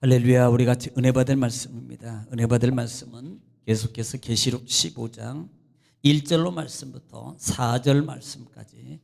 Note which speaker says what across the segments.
Speaker 1: 할렐루야. 우리 같이 은혜 받을 말씀입니다. 은혜 받을 말씀은 계속해서 계시록 15장 1절로 말씀부터 4절 말씀까지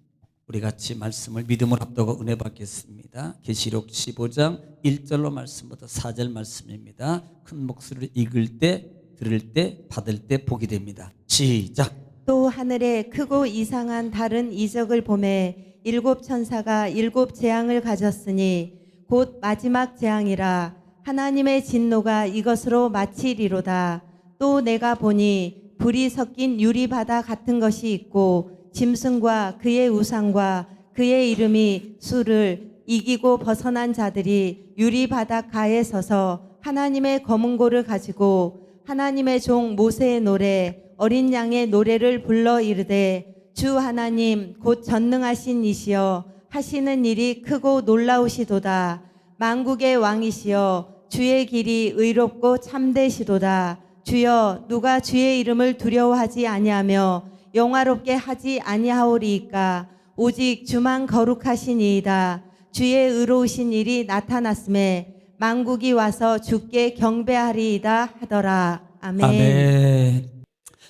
Speaker 1: 우리 같이 말씀을 믿음으로 합독하고 은혜 받겠습니다. 계시록 15장 1절로 말씀부터 4절 말씀입니다. 큰 목소리로 읽을 때, 들을 때, 받을 때 보게 됩니다. 시작.
Speaker 2: 또 하늘에 크고 이상한 다른 이적을 보매 일곱 천사가 일곱 재앙을 가졌으니 곧 마지막 재앙이라. 하나님의 진노가 이것으로 마치리로다. 또 내가 보니 불이 섞인 유리바다 같은 것이 있고 짐승과 그의 우상과 그의 이름이 수를 이기고 벗어난 자들이 유리바다 가에 서서 하나님의 검은고를 가지고 하나님의 종 모세의 노래 어린 양의 노래를 불러 이르되 주 하나님 곧 전능하신 이시여 하시는 일이 크고 놀라우시도다. 만국의 왕이시여 주의 길이 의롭고 참되시도다. 주여 누가 주의 이름을 두려워하지 아니하며 영화롭게 하지 아니하오리이까. 오직 주만 거룩하시니이다. 주의 의로우신 일이 나타났음에 만국이 와서 주께 경배하리이다 하더라. 아멘.
Speaker 1: 아멘.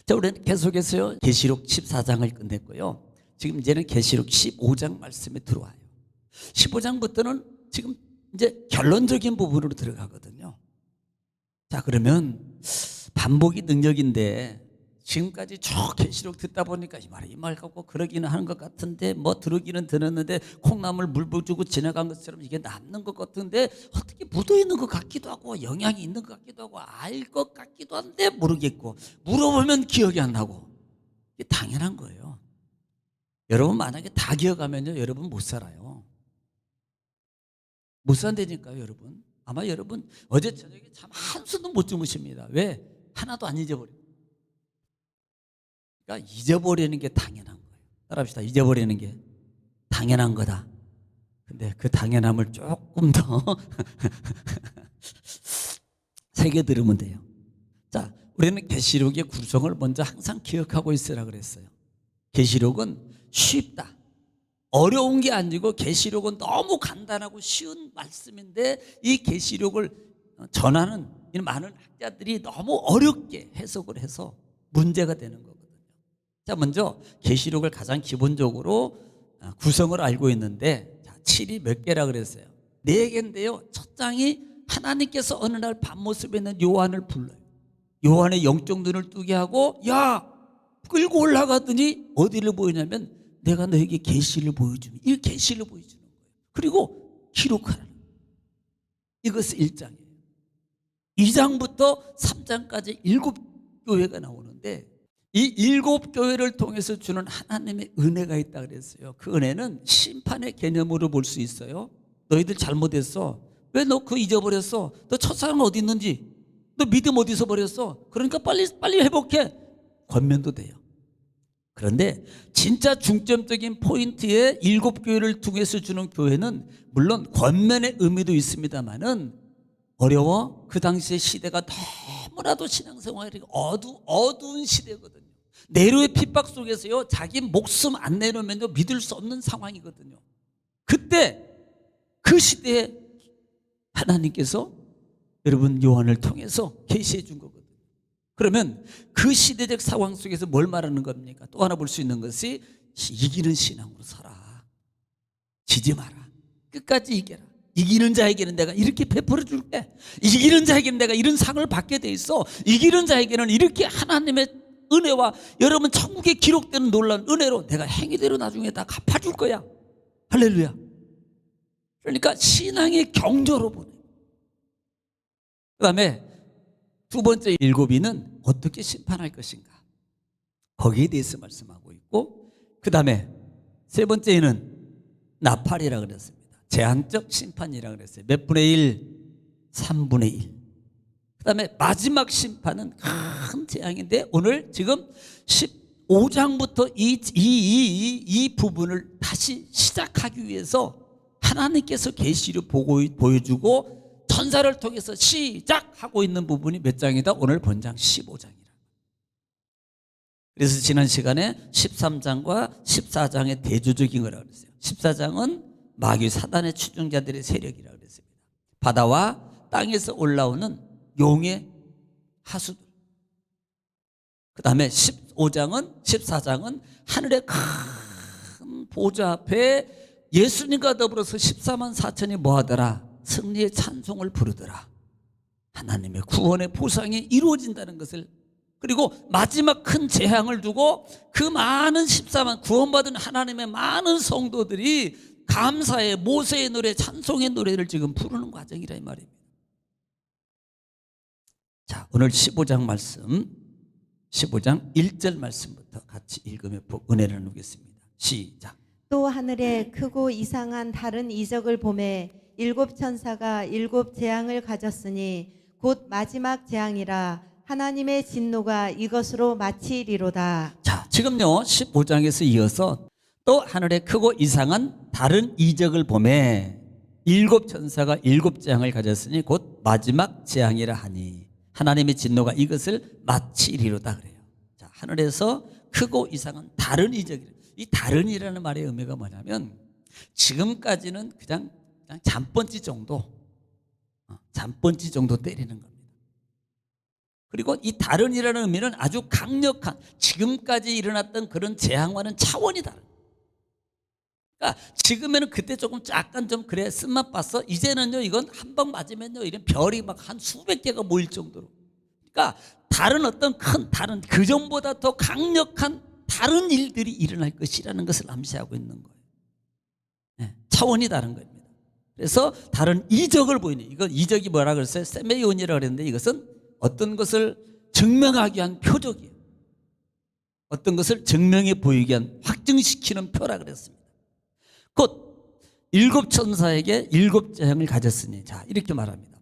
Speaker 1: 자, 우리는 계속해서요 계시록 14장을 끝냈고요. 지금 이제는 계시록 15장 말씀에 들어와요. 15장부터는 지금 이제 결론적인 부분으로 들어가거든요. 자, 그러면 반복이 능력인데 지금까지 쭉 계시록 듣다 보니까 이 말 같고 그러기는 하는 것 같은데 뭐 들었기는 들었는데 콩나물 물 부주고 지나간 것처럼 이게 남는 것 같은데 어떻게 묻어 있는 것 같기도 하고 영향이 있는 것 같기도 하고 알 것 같기도 한데 모르겠고 물어보면 기억이 안 나고 이게 당연한 거예요. 여러분 만약에 다 기억하면요 여러분 못 살아요. 못 산다니까요, 여러분. 아마 여러분 어제 저녁에 참 한숨도 못 주무십니다. 왜? 하나도 안 잊어버려. 그러니까 잊어버리는 게 당연한 거예요. 따라합시다. 잊어버리는 게 당연한 거다. 근데 그 당연함을 조금 더 새겨 들으면 돼요. 자, 우리는 계시록의 구성을 먼저 항상 기억하고 있으라 그랬어요. 계시록은 쉽다. 어려운 게 아니고 계시록은 너무 간단하고 쉬운 말씀인데 이 계시록을 전하는 많은 학자들이 너무 어렵게 해석을 해서 문제가 되는 거거든요. 자, 먼저 계시록을 가장 기본적으로 구성을 알고 있는데 7이 몇 개라 그랬어요? 4개인데요. 첫 장이 하나님께서 어느 날 밤모습에 있는 요한을 불러요. 요한의 영적 눈을 뜨게 하고 야! 끌고 올라가더니 어디를 보이냐면 내가 너에게 계시를 보여주면 이 계시를 보여주는 거예요. 그리고 기록하라는 거예요. 이것은 1장이에요. 2장부터 3장까지 7교회가 나오는데 이 7교회를 통해서 주는 하나님의 은혜가 있다 그랬어요. 그 은혜는 심판의 개념으로 볼 수 있어요. 너희들 잘못했어. 왜 너 그거 잊어버렸어? 너 첫사랑 어디 있는지? 너 믿음 어디서 버렸어? 그러니까 빨리 회복해. 권면도 돼요. 그런데 진짜 중점적인 포인트에 7교회를 통해서 주는 교회는 물론 권면의 의미도 있습니다만은 어려워. 그 당시의 시대가 너무나도 신앙생활이 어두운 시대거든요. 네로의 핍박 속에서요 자기 목숨 안 내놓으면 믿을 수 없는 상황이거든요. 그때 그 시대에 하나님께서 여러분 요한을 통해서 계시해 준 거거든요. 그러면 그 시대적 상황 속에서 뭘 말하는 겁니까? 또 하나 볼 수 있는 것이 이기는 신앙으로 살아. 지지 마라. 끝까지 이겨라. 이기는 자에게는 내가 이렇게 베풀어 줄게. 이기는 자에게는 내가 이런 상을 받게 돼 있어. 이기는 자에게는 이렇게 하나님의 은혜와 여러분 천국에 기록되는 놀라운 은혜로 내가 행위대로 나중에 다 갚아줄 거야. 할렐루야. 그러니까 신앙의 경조로 보내. 그 다음에 두 번째 7위는 어떻게 심판할 것인가 거기에 대해서 말씀하고 있고 그 다음에 세 번째는 나팔이라 그랬습니다. 제한적 심판이라 그랬어요. 몇 분의 1? 3분의 1. 그 다음에 마지막 심판은 큰 재앙인데 오늘 지금 15장부터 이 부분을 다시 시작하기 위해서 하나님께서 계시를 보여주고 천사를 통해서 시작하고 있는 부분이 몇 장이다? 오늘 본장 15장이라. 그래서 지난 시간에 13장과 14장의 대조적인 거라고 그랬어요. 14장은 마귀 사단의 추종자들의 세력이라고 그랬습니다. 바다와 땅에서 올라오는 용의 하수들. 그 다음에 14장은 하늘의 큰 보좌 앞에 예수님과 더불어서 14만 4천이 뭐하더라? 승리의 찬송을 부르더라. 하나님의 구원의 보상이 이루어진다는 것을, 그리고 마지막 큰 재앙을 두고 그 많은 14만 구원받은 하나님의 많은 성도들이 감사의 모세의 노래, 찬송의 노래를 지금 부르는 과정이라 이 말입니다. 자, 오늘 15장 말씀, 15장 1절 말씀부터 같이 읽으며 은혜를 나누겠습니다. 시작.
Speaker 2: 또 하늘에 크고 이상한 다른 이적을 보매 일곱 천사가 일곱 재앙을 가졌으니 곧 마지막 재앙이라 하나님의 진노가 이것으로 마치리로다.
Speaker 1: 자, 지금요 15장에서 이어서 또 하늘에 크고 이상한 다른 이적을 보매 일곱 천사가 일곱 재앙을 가졌으니 곧 마지막 재앙이라 하니 하나님의 진노가 이것을 마치리로다 그래요. 자, 하늘에서 크고 이상한 다른 이적이, 이 다른이라는 말의 의미가 뭐냐면 지금까지는 그냥 잠번지 정도 때리는 겁니다. 그리고 이 다른이라는 의미는 아주 강력한, 지금까지 일어났던 그런 재앙과는 차원이 다른. 그러니까 지금에는 그때 조금 약간 좀 그래 쓴맛 봤어. 이제는요 이건 한 방 맞으면요 이런 별이 막 한 수백 개가 모일 정도로. 그러니까 다른 어떤 큰 다른 그전보다 더 강력한 다른 일들이 일어날 것이라는 것을 암시하고 있는 거예요. 네, 차원이 다른 겁니다. 그래서 다른 이적을 보이는, 이건 이적이 뭐라 그랬어요? 세메이온이라고 그랬는데 이것은 어떤 것을 증명하기 위한 표적이에요. 어떤 것을 증명해 보이기 위한 확증시키는 표라 그랬습니다. 곧 일곱 천사에게 일곱 재앙을 가졌으니, 자 이렇게 말합니다.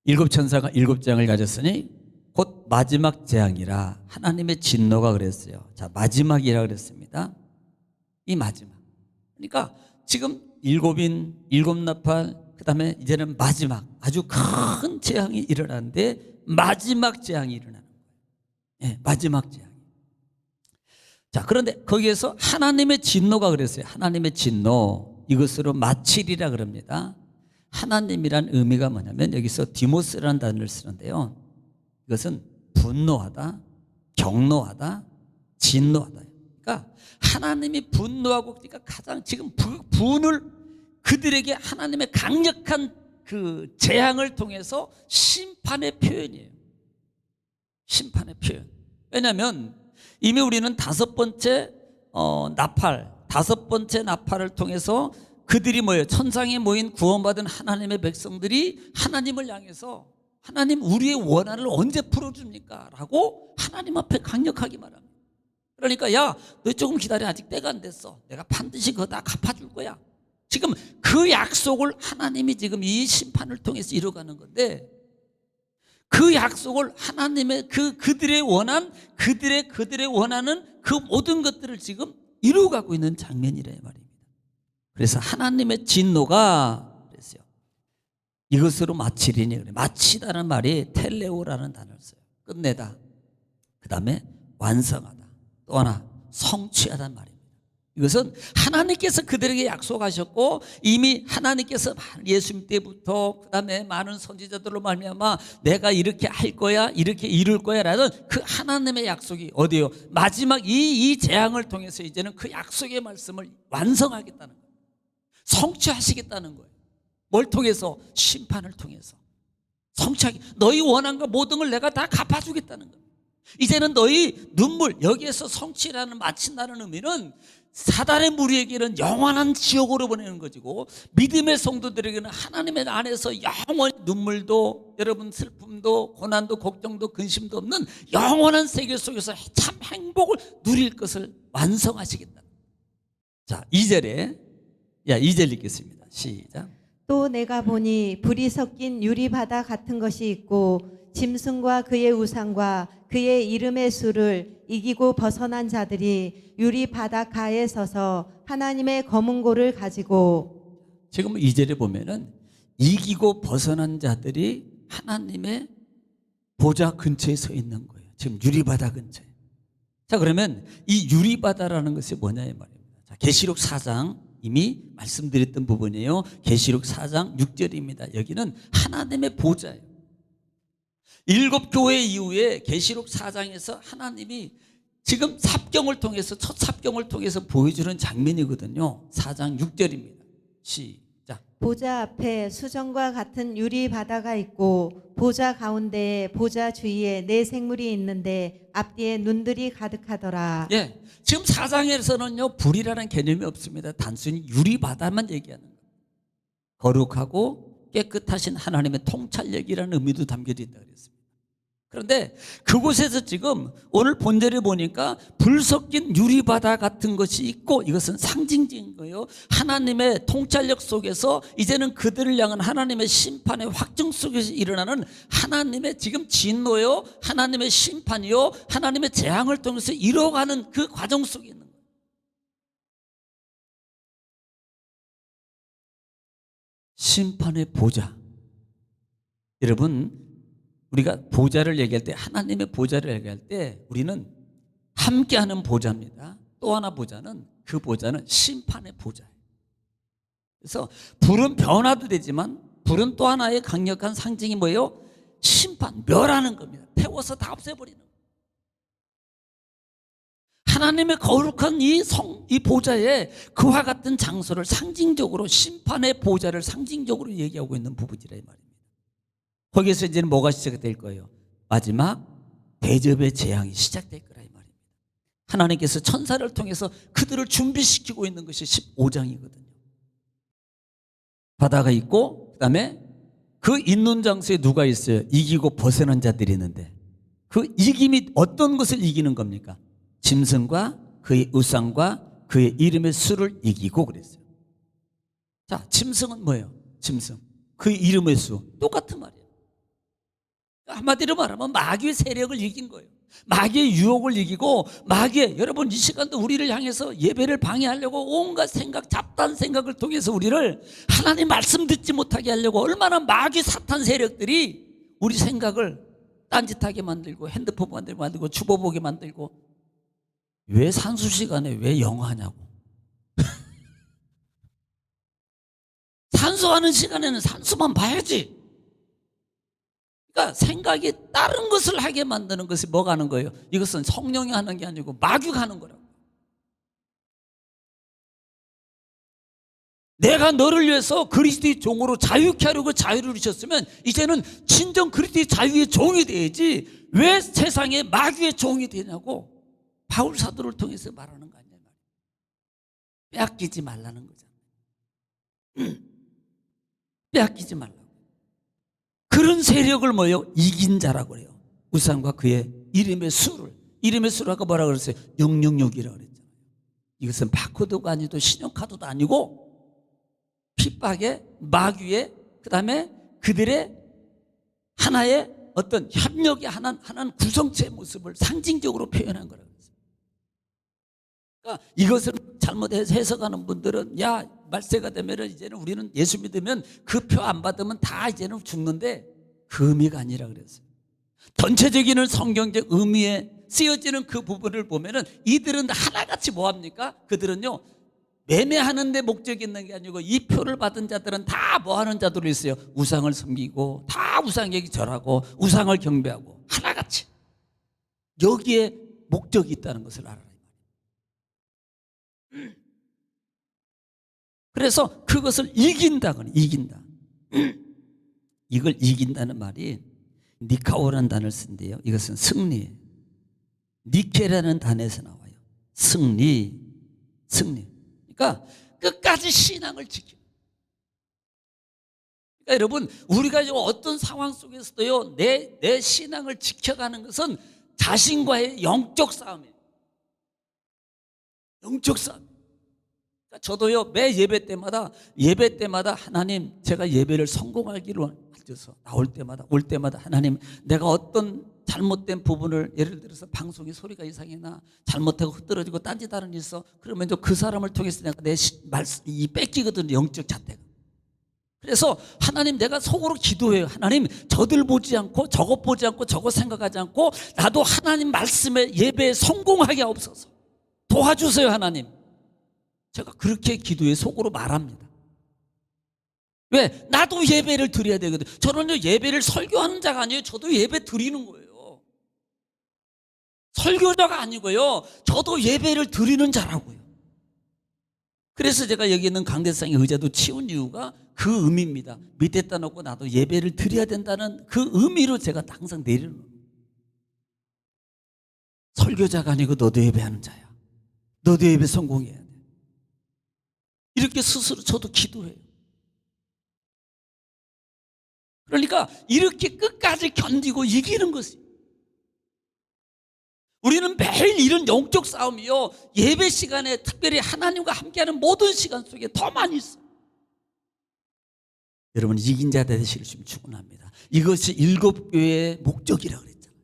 Speaker 1: 일곱 천사가 일곱 재앙을 가졌으니 곧 마지막 재앙이라 하나님의 진노가 그랬어요. 자, 마지막이라 그랬습니다. 이 마지막. 그러니까 지금 일곱인, 일곱 나팔, 그 다음에 이제는 마지막 아주 큰 재앙이 일어나는데 마지막 재앙이 일어나는 거예요. 네, 마지막 재앙. 자, 그런데 거기에서 하나님의 진노가 그랬어요. 하나님의 진노 이것으로 마치리라 그럽니다. 하나님이란 의미가 뭐냐면 여기서 디모스라는 단어를 쓰는데요. 이것은 분노하다, 경노하다, 진노하다. 그러니까 하나님이 분노하고, 그러니까 가장 지금 분을 그들에게 하나님의 강력한 그 재앙을 통해서 심판의 표현이에요. 심판의 표현. 왜냐하면 이미 우리는 다섯 번째 나팔을 통해서 그들이 뭐예요? 천상에 모인 구원받은 하나님의 백성들이 하나님을 향해서 하나님 우리의 원한을 언제 풀어줍니까? 라고 하나님 앞에 강력하게 말합니다. 그러니까 야, 너 조금 기다려. 아직 때가 안 됐어. 내가 반드시 그거 다 갚아줄 거야. 지금 그 약속을 하나님이 지금 이 심판을 통해서 이뤄가는 건데, 그 약속을 하나님의 그들의 원한, 그들의 원하는 그 모든 것들을 지금 이루어가고 있는 장면이라 말입니다. 그래서 하나님의 진노가 그랬어요. 이것으로 마치리니, 그래. 마치다는 말이 텔레오라는 단어를 써요. 끝내다. 그 다음에 완성하다. 또 하나 성취하다는 말입니다. 이것은 하나님께서 그들에게 약속하셨고, 이미 하나님께서 예수님 때부터 그 다음에 많은 선지자들로 말미암아 내가 이렇게 할 거야, 이렇게 이룰 거야 라는 그 하나님의 약속이 어디요? 마지막 이 재앙을 통해서 이제는 그 약속의 말씀을 완성하겠다는 거예요. 성취하시겠다는 거예요. 뭘 통해서? 심판을 통해서 성취하기. 너희 원한과 모든 걸 내가 다 갚아주겠다는 거예요. 이제는 너희 눈물, 여기에서 성취라는, 마친다는 의미는 사단의 무리에게는 영원한 지옥으로 보내는 것이고, 믿음의 성도들에게는 하나님의 안에서 영원히 눈물도, 여러분 슬픔도, 고난도, 걱정도, 근심도 없는 영원한 세계 속에서 참 행복을 누릴 것을 완성하시겠다. 자, 2절 읽겠습니다. 시작.
Speaker 2: 또 내가 보니 불이 섞인 유리바다 같은 것이 있고 짐승과 그의 우상과 그의 이름의 수를 이기고 벗어난 자들이 유리바다 가에 서서 하나님의 검은 고를 가지고,
Speaker 1: 지금 2절에 보면은 이기고 벗어난 자들이 하나님의 보좌 근처에 서 있는 거예요. 지금 유리바다 근처에. 자, 그러면 이 유리바다라는 것이 뭐냐 이 말입니다. 자, 계시록 4장 이미 말씀드렸던 부분이에요. 계시록 4장 6절입니다. 여기는 하나님의 보좌예요. 7교회 이후에 계시록 4장에서 하나님이 지금 삽경을 통해서 첫 삽경을 통해서 보여주는 장면이거든요. 4장 6절입니다. 시작.
Speaker 2: 보좌 앞에 수정과 같은 유리 바다가 있고 보좌 가운데에 보좌 주위에 네 생물이 있는데 앞뒤에 눈들이 가득하더라.
Speaker 1: 예, 지금 4장에서는요 불이라는 개념이 없습니다. 단순히 유리 바다만 얘기하는 거예요. 거룩하고 깨끗하신 하나님의 통찰력이라는 의미도 담겨져 있다고 그랬습니다. 그런데 그곳에서 지금 오늘 본절에 보니까 불 섞인 유리바다 같은 것이 있고, 이것은 상징적인 거예요. 하나님의 통찰력 속에서 이제는 그들을 향한 하나님의 심판의 확증 속에서 일어나는 하나님의 지금 진노요, 하나님의 심판이요, 하나님의 재앙을 통해서 이뤄가는 그 과정 속에 있는 거예요. 심판의 보좌. 여러분, 우리가 보좌를 얘기할 때, 하나님의 보좌를 얘기할 때 우리는 함께하는 보좌입니다. 또 하나 보좌는, 그 보좌는 심판의 보좌예요. 그래서 불은 변화도 되지만 불은 또 하나의 강력한 상징이 뭐예요? 심판, 멸하는 겁니다. 태워서 다 없애버리는 거예요. 하나님의 거룩한 이 보좌에 그와 같은 장소를 상징적으로, 심판의 보좌를 상징적으로 얘기하고 있는 부분이라 이 말입니다. 거기에서 이제는 뭐가 시작될 거예요? 마지막 대접의 재앙이 시작될 거라 이 말입니다. 하나님께서 천사를 통해서 그들을 준비시키고 있는 것이 15장이거든요. 바다가 있고, 그 다음에 그 있는 장소에 누가 있어요? 이기고 벗어난 자들이 있는데, 그 이김이 어떤 것을 이기는 겁니까? 짐승과 그의 우상과 그의 이름의 수를 이기고 그랬어요. 자, 짐승은 뭐예요? 짐승, 그의 이름의 수, 똑같은 말이에요. 한마디로 말하면 마귀의 세력을 이긴 거예요. 마귀의 유혹을 이기고, 마귀의, 여러분 이 시간도 우리를 향해서 예배를 방해하려고 온갖 생각, 잡다한 생각을 통해서 우리를 하나님 말씀 듣지 못하게 하려고 얼마나 마귀 사탄 세력들이 우리 생각을 딴짓하게 만들고, 핸드폰 만들고 주보 보게 만들고. 왜 산수 시간에 왜 영어 하냐고. 산수하는 시간에는 산수만 봐야지. 그러니까 생각이 다른 것을 하게 만드는 것이 뭐가 하는 거예요? 이것은 성령이 하는 게 아니고 마귀가 하는 거라고. 내가 너를 위해서 그리스도의 종으로 자유케 하려고 자유를 주셨으면 이제는 진정 그리스도의 자유의 종이 돼야지 왜 세상에 마귀의 종이 되냐고 바울 사도를 통해서 말하는 거 아니냐 말이에요. 빼앗기지 말라는 거잖아요. 빼앗기지 말라. 그런 세력을 뭐예요? 이긴 자라고 그래요. 우상과 그의 이름의 수를. 이름의 수를 아까 뭐라고 그랬어요? 666이라고 그랬잖아요. 이것은 바코드가 아니고 신용카드도 아니고 핍박의, 마귀의, 그 다음에 그들의 하나의 어떤 협력의 하나는 구성체의 모습을 상징적으로 표현한 거라고 했어요. 그러니까 이것을 잘못 해석하는 분들은, 야, 말세가 되면 이제는 우리는 예수 믿으면 그 표 안 받으면 다 이제는 죽는데, 그 의미가 아니라 그랬어요. 전체적인 성경적 의미에 쓰여지는 그 부분을 보면은 이들은 하나같이 뭐합니까? 그들은요, 매매하는 데 목적이 있는 게 아니고 이 표를 받은 자들은 다 뭐하는 자들로 있어요? 우상을 섬기고, 다 우상에게 절하고, 우상을 경배하고, 하나같이 여기에 목적이 있다는 것을 알아라. 그래서 그것을 이긴다거나, 이긴다. 이걸 이긴다는 말이 니카오라는 단어를 쓴대요. 이것은 승리. 니케라는 단어에서 나와요. 승리. 그러니까 끝까지 신앙을 지켜. 그러니까 여러분, 우리가 어떤 상황 속에서도요, 내 신앙을 지켜가는 것은 자신과의 영적 싸움이에요. 영적 싸움. 저도요, 매 예배 때마다 하나님, 제가 예배를 성공하기로 하셔서 올 때마다 하나님, 내가 어떤 잘못된 부분을, 예를 들어서 방송에 소리가 이상해나 잘못하고 흐트러지고 딴짓하는 일 있어, 그러면 그 사람을 통해서 내가 내 말씀이 뺏기거든요, 영적 잣대가. 그래서 하나님, 내가 속으로 기도해요. 하나님, 저들 보지 않고 저것 보지 않고 저것 생각하지 않고 나도 하나님 말씀에 예배에 성공하게 하옵소서. 도와주세요 하나님. 제가 그렇게 기도에 속으로 말합니다. 왜? 나도 예배를 드려야 되거든. 저는요, 예배를 설교하는 자가 아니에요. 저도 예배 드리는 거예요. 설교자가 아니고요, 저도 예배를 드리는 자라고요. 그래서 제가 여기 있는 강대상의 의자도 치운 이유가 그 의미입니다. 밑에다 놓고 나도 예배를 드려야 된다는 그 의미로 제가 항상 내리는 거예요. 설교자가 아니고 너도 예배하는 자야. 너도 예배 성공해야 돼. 이렇게 스스로 저도 기도해요. 그러니까 이렇게 끝까지 견디고 이기는 것이에요. 우리는 매일 이런 영적 싸움이요, 예배 시간에 특별히 하나님과 함께하는 모든 시간 속에 더 많이 있어요. 여러분, 이긴 자 되시길 축원합니다. 이것이 7교회의 목적이라고 그랬잖아요.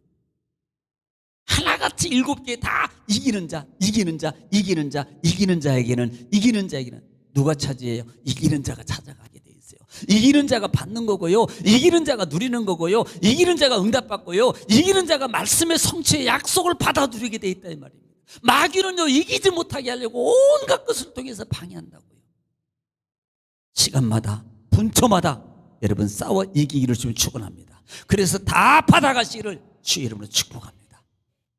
Speaker 1: 하나같이 7개 다 이기는 자, 이기는 자, 이기는 자, 이기는 자에게는 누가 차지해요? 이기는 자가 찾아가게 돼 있어요. 이기는 자가 받는 거고요, 이기는 자가 누리는 거고요, 이기는 자가 응답받고요, 이기는 자가 말씀의 성취의 약속을 받아들이게 돼 있다 이 말입니다. 마귀는요, 이기지 못하게 하려고 온갖 것을 통해서 방해한다고요. 시간마다 분초마다 여러분 싸워 이기기를 좀 축원합니다. 그래서 다 받아가시기를 주의 이름으로 축복합니다.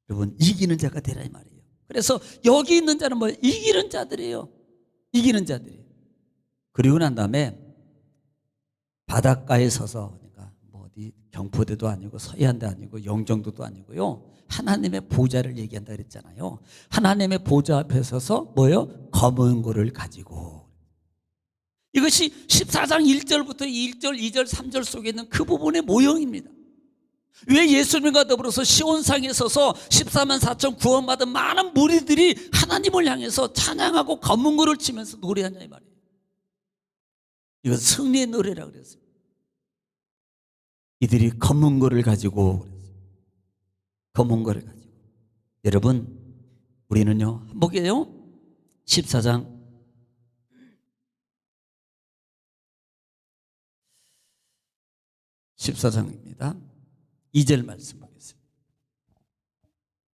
Speaker 1: 여러분, 이기는 자가 되라 이 말이에요. 그래서 여기 있는 자는 뭐 이기는 자들이에요. 이기는 자들이에요. 그리고 난 다음에 바닷가에 서서, 그러니까 뭐 어디 경포대도 아니고 서해안도 아니고 영종도도 아니고요, 하나님의 보좌를 얘기한다 그랬잖아요. 하나님의 보좌 앞에 서서 뭐요? 검은 고를 가지고. 이것이 14장 1절부터 1절, 2절, 3절 속에 있는 그 부분의 모형입니다. 왜 예수님과 더불어서 시온상에 서서 14만 4천 구원받은 많은 무리들이 하나님을 향해서 찬양하고 검은 고를 치면서 노래하냐 이 말이에요. 이건 승리의 노래라고 그랬어요. 이들이 검은 고를 가지고 그랬어요. 검은 고를 가지고. 여러분, 우리는요, 뭐게요? 14장 14장입니다. 2절 말씀 보겠습니다.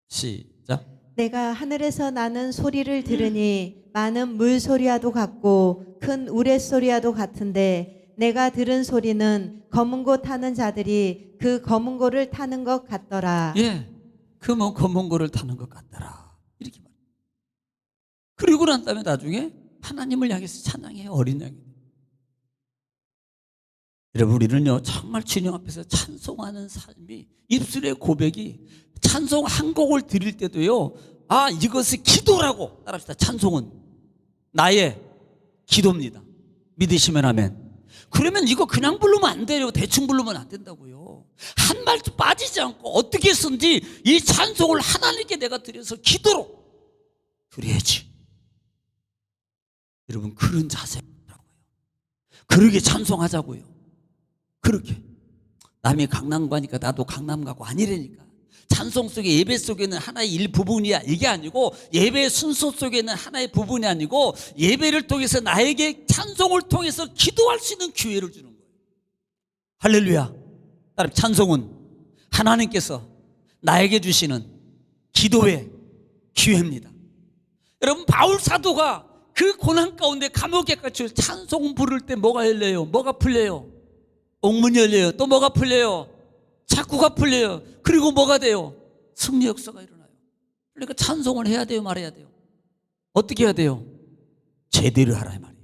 Speaker 1: 시작.
Speaker 2: 내가 하늘에서 나는 소리를 들으니 많은 물소리와도 같고 큰 우레소리와도 같은데 내가 들은 소리는 검은 고 타는 자들이 그 검은 고를 타는 것 같더라.
Speaker 1: 예, 그 뭐 검은 고를 타는 것 같더라. 이렇게 말해요. 그리고 난 다음에 나중에 하나님을 향해서 찬양해요. 어린 양이. 여러분, 우리는요, 정말 주님 앞에서 찬송하는 삶이, 입술의 고백이, 찬송 한 곡을 드릴 때도요, 아, 이것이 기도라고 따라합시다. 찬송은 나의 기도입니다. 믿으시면 아멘. 그러면 이거 그냥 부르면 안 돼요. 대충 부르면 안 된다고요. 한 말도 빠지지 않고 어떻게 해서든지 이 찬송을 하나님께 내가 드려서 기도로 드려야지. 여러분, 그런 자세라고요. 그러게 찬송하자고요. 그렇게 남이 강남 가니까 나도 강남 가고 아니라니까. 찬송 속에, 예배 속에는 하나의 일부분이야, 이게 아니고, 예배의 순서 속에는 하나의 부분이 아니고, 예배를 통해서 나에게 찬송을 통해서 기도할 수 있는 기회를 주는 거예요. 할렐루야. 따라서 찬송은 하나님께서 나에게 주시는 기도의 기회입니다. 여러분, 바울 사도가 그 고난 가운데 감옥에 갇혀 찬송 부를 때 뭐가 열려요? 뭐가 풀려요? 옥문이 열려요. 또 뭐가 풀려요? 자꾸가 풀려요. 그리고 뭐가 돼요? 승리 역사가 일어나요. 그러니까 찬송을 해야 돼요, 말해야 돼요? 어떻게 해야 돼요? 제대로 하라 이 말이에요.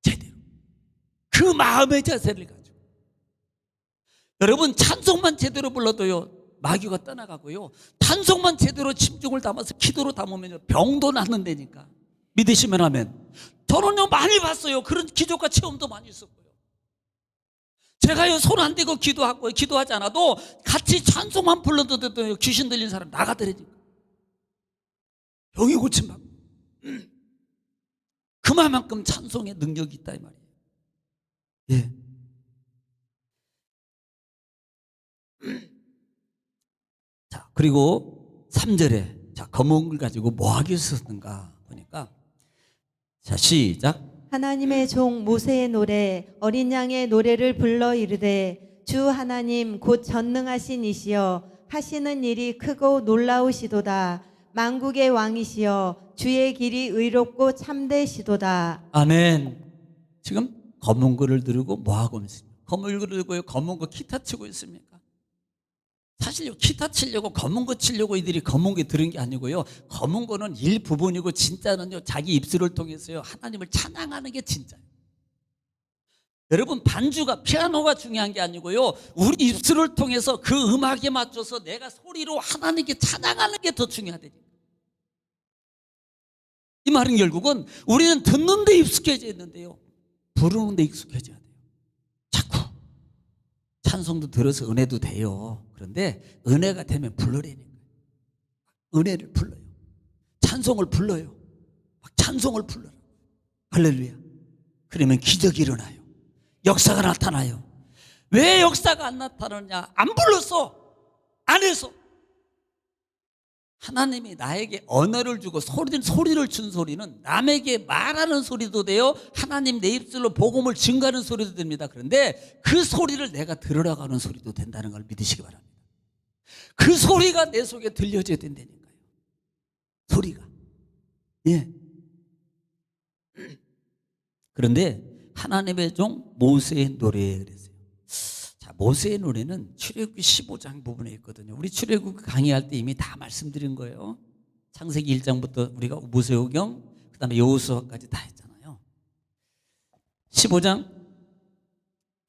Speaker 1: 제대로. 그 마음의 자세를 가지고. 여러분, 찬송만 제대로 불러도요, 마귀가 떠나가고요, 찬송만 제대로 집중을 담아서 기도로 담으면 병도 낫는다니까. 믿으시면 하면. 저는요, 많이 봤어요. 그런 기적과 체험도 많이 있었고요. 제가요, 손 안 대고 기도하지 않아도 같이 찬송만 불러도 귀신 들린 사람 나가더라니까. 병이 고침받고. 그만큼 찬송의 능력이 있다 이 말이에요. 예. 자, 그리고 3절에 자, 검은 걸 가지고 뭐 하기 썼는가 보니까, 자, 시작.
Speaker 2: 하나님의 종 모세의 노래 어린 양의 노래를 불러 이르되 주 하나님 곧 전능하신 이시여 하시는 일이 크고 놀라우시도다. 만국의 왕이시여 주의 길이 의롭고 참되시도다.
Speaker 1: 아멘. 지금 검은 거를 들고 뭐하고 있습니까? 검은 거를 들고 검은 거 기타 치고 있습니까? 사실 기타 치려고 검은 거 치려고 이들이 검은 거 들은 게 아니고요. 검은 거는 일부분이고 진짜는요, 자기 입술을 통해서요, 하나님을 찬양하는 게 진짜예요. 여러분, 반주가, 피아노가 중요한 게 아니고요, 우리 입술을 통해서 그 음악에 맞춰서 내가 소리로 하나님께 찬양하는 게 더 중요하다니까. 이 말은 결국은 우리는 듣는 데 익숙해져 있는데요, 부르는 데 익숙해져야 돼요. 자꾸 찬송도 들어서 은혜도 돼요. 그런데 은혜가 되면 불러내는 거예요. 은혜를 불러요. 찬송을 불러요. 막 찬송을 불러요. 할렐루야. 그러면 기적이 일어나요. 역사가 나타나요. 왜 역사가 안 나타나냐? 안 불렀어. 안 해서. 하나님이 나에게 언어를 주고 소리를 준 소리는 남에게 말하는 소리도 돼요. 하나님 내 입술로 복음을 증가하는 소리도 됩니다. 그런데 그 소리를 내가 들으라고 하는 소리도 된다는 걸 믿으시기 바랍니다. 그 소리가 내 속에 들려져야 된다니까요. 소리가. 예. 그런데 하나님의 종 모세의 노래에 그랬어요. 자, 모세의 노래는 출애굽기 15장 부분에 있거든요. 우리 출애굽 강의할 때 이미 다 말씀드린 거예요. 창세기 1장부터 우리가 모세오경, 그 다음에 여호수아까지 다 했잖아요. 15장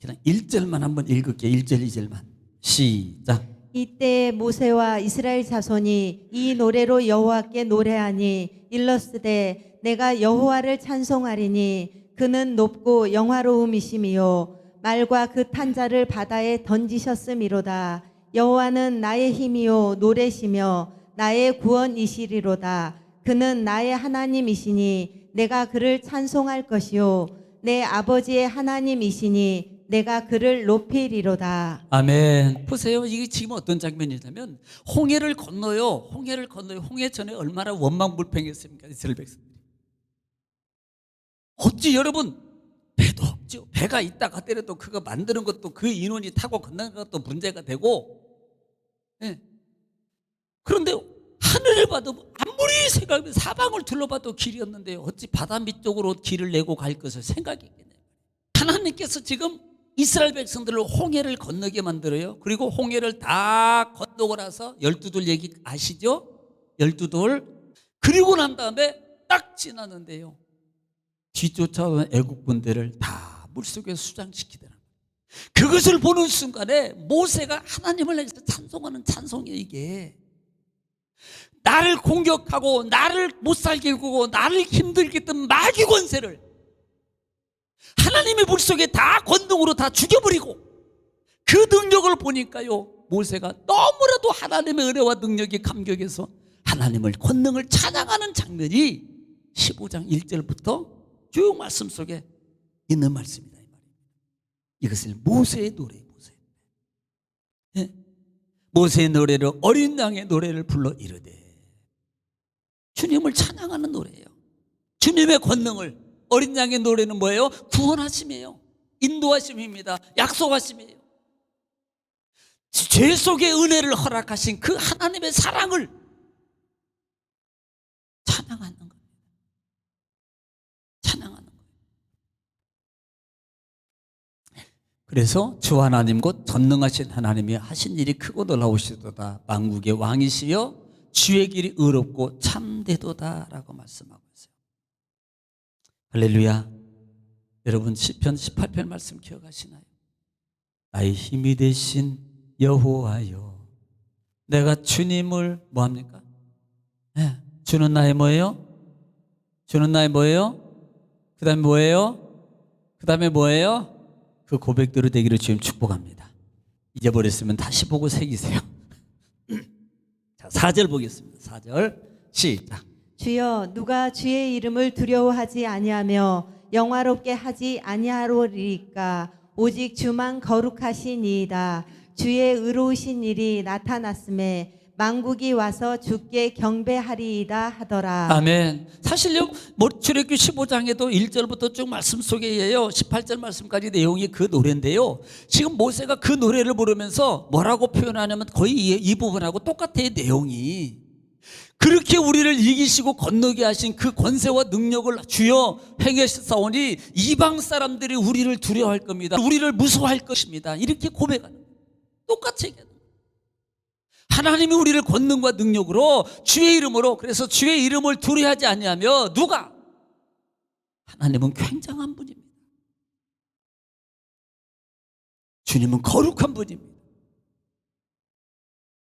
Speaker 1: 그냥 1절만 한번 읽을게요. 1절 2절만 시작.
Speaker 2: 이때 모세와 이스라엘 자손이 이 노래로 여호와께 노래하니 일렀으되 내가 여호와를 찬송하리니 그는 높고 영화로움이시미요 말과 그 탄자를 바다에 던지셨음이로다. 여호와는 나의 힘이요 노래시며 나의 구원이시리로다. 그는 나의 하나님이시니 내가 그를 찬송할 것이요 내 아버지의 하나님이시니 내가 그를 높이리로다.
Speaker 1: 아멘. 보세요. 이게 지금 어떤 장면이냐면 홍해를 건너요. 홍해 전에 얼마나 원망불평했습니까? 이스라엘 백성들이. 어찌 여러분, 배도 없죠. 배가 있다 하더라도 그거 만드는 것도 그 인원이 타고 건너는 것도 문제가 되고, 예. 그런데 하늘을 봐도 아무리 생각하면 사방을 둘러봐도 길이 없는데요, 어찌 바다 밑쪽으로 길을 내고 갈 것을 생각했겠네요. 하나님께서 지금 이스라엘 백성들을 홍해를 건너게 만들어요. 그리고 홍해를 다 건너고 나서 12돌 얘기 아시죠? 12돌. 그리고 난 다음에 딱 지나는데요, 뒤쫓아오는 애국 군대를 다 물속에 수장시키더라. 그것을 보는 순간에 모세가 하나님을 향해서 찬송하는 찬송이에요. 이게 나를 공격하고 나를 못살게 굴고 나를 힘들게 했던 마귀 권세를 하나님의 물속에 다 권능으로 다 죽여버리고, 그 능력을 보니까요, 모세가 너무나도 하나님의 은혜와 능력에 감격해서 하나님을 권능을 찬양하는 장면이 15장 1절부터 쭉 말씀 속에 있는 말씀이다. 이것을 모세의 노래, 예? 모세의 노래로 어린 양의 노래를 불러 이르되, 주님을 찬양하는 노래예요. 주님의 권능을, 어린 양의 노래는 뭐예요? 구원하심이에요. 인도하심입니다. 약속하심이에요. 죄 속의 은혜를 허락하신 그 하나님의 사랑을 찬양하는 거예요. 찬양하는 거예요. 그래서 주 하나님 곧 전능하신 하나님이 하신 일이 크고 놀라우시도다. 만국의 왕이시여 주의 길이 의롭고 참되도다라고 말씀하고 있어요. 할렐루야. 여러분 시편 18편 말씀 기억하시나요? 나의 힘이 되신 여호와여, 내가 주님을 뭐합니까? 네. 주는 나의 뭐예요? 주는 나의 뭐예요? 그 다음에 뭐예요? 그 다음에 뭐예요? 그 고백대로 되기를 주님 축복합니다. 잊어버렸으면 다시 보고 새기세요. 자, 4절 보겠습니다. 4절 시작.
Speaker 2: 주여 누가 주의 이름을 두려워하지 아니하며 영화롭게 하지 아니하리까? 오직 주만 거룩하시니이다. 주의 의로우신 일이 나타났음에 만국이 와서 주께 경배하리이다 하더라.
Speaker 1: 아멘. 사실요, 출애굽기 15장에도 1절부터 쭉 말씀 속에요, 18절 말씀까지 내용이 그 노래인데요, 지금 모세가 그 노래를 부르면서 뭐라고 표현하냐면 거의 이 부분하고 똑같아요. 내용이 그렇게 우리를 이기시고 건너게 하신 그 권세와 능력을 주여 행하셨사오니 이방 사람들이 우리를 두려워할 겁니다. 우리를 무서워할 것입니다. 이렇게 고백하는 거예요. 똑같이 얘기하는 거예요. 하나님이 우리를 권능과 능력으로 주의 이름으로, 그래서 주의 이름을 두려워하지 아니하며 누가? 하나님은 굉장한 분입니다. 주님은 거룩한 분입니다.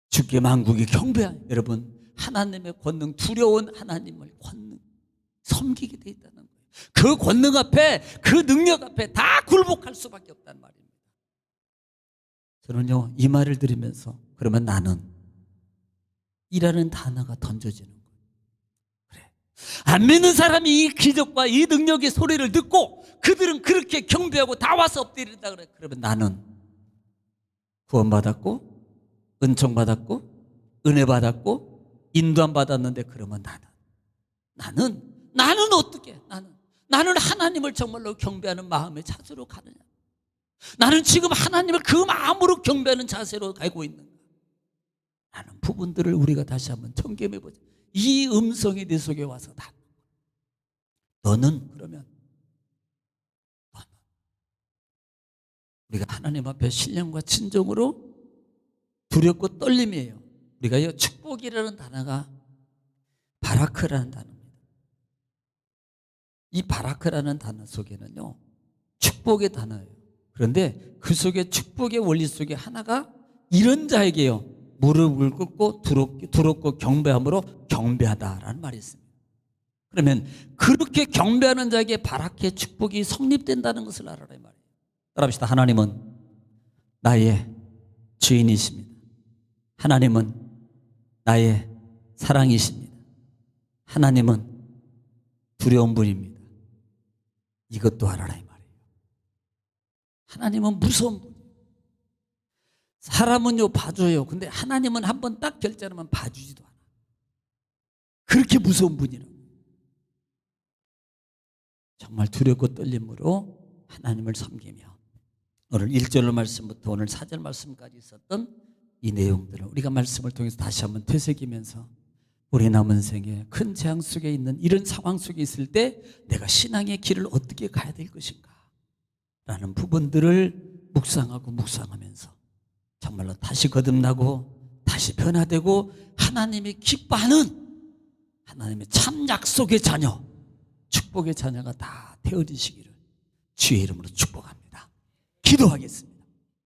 Speaker 1: 주께 만국이 경배하여, 여러분 하나님의 권능, 두려운 하나님을 권능 섬기게 돼 있다는 거예요. 그 권능 앞에, 그 능력 앞에 다 굴복할 수밖에 없다는 말입니다. 저는요 이 말을 들으면서 그러면 나는 이라는 단어가 던져지는 거예요. 그래, 안 믿는 사람이 이 기적과 이 능력의 소리를 듣고 그들은 그렇게 경배하고 다 와서 엎드린다 그래. 그러면 나는 구원받았고 은총받았고 은혜 받았고 인도함 받았는데, 그러면 나는 어떻게, 나는 하나님을 정말로 경배하는 마음의 자세로 가느냐? 나는 지금 하나님을 그 마음으로 경배하는 자세로 가고 있는가? 라는 부분들을 우리가 다시 한번 점검해 보자. 이 음성이 내 속에 와서 너는 우리가 하나님 앞에 신령과 진정으로 두렵고 떨림이에요. 우리가 축복이라는 단어가 바라크라는 단어입니다. 이 바라크라는 단어 속에는요 축복의 단어예요. 그런데 그 속에 축복의 원리 속에 하나가 이런 자에게요 무릎을 꿇고 두렵고 경배함으로 경배하다라는 말이 있습니다. 그러면 그렇게 경배하는 자에게 바라크의 축복이 성립된다는 것을 알아라 이 말이에요. 따라합시다. 하나님은 나의 주인이십니다. 하나님은 나의 사랑이십니다. 하나님은 두려운 분입니다. 이것도 알아라 이 말이에요. 하나님은 무서운 분이에요. 사람은요 봐줘요. 근데 하나님은 한번 딱 결정하면 봐주지도 않아. 그렇게 무서운 분이라고. 정말 두렵고 떨림으로 하나님을 섬기며 오늘 1절 말씀부터 오늘 4절 말씀까지 있었던 이 내용들을 우리가 말씀을 통해서 다시 한번 되새기면서 우리 남은 생에 큰 재앙 속에 있는 이런 상황 속에 있을 때 내가 신앙의 길을 어떻게 가야 될 것인가 라는 부분들을 묵상하면서 정말로 다시 거듭나고 다시 변화되고 하나님이 기뻐하는 하나님의 참 약속의 자녀, 축복의 자녀가 다 되어지시기를 주의 이름으로 축복합니다. 기도하겠습니다.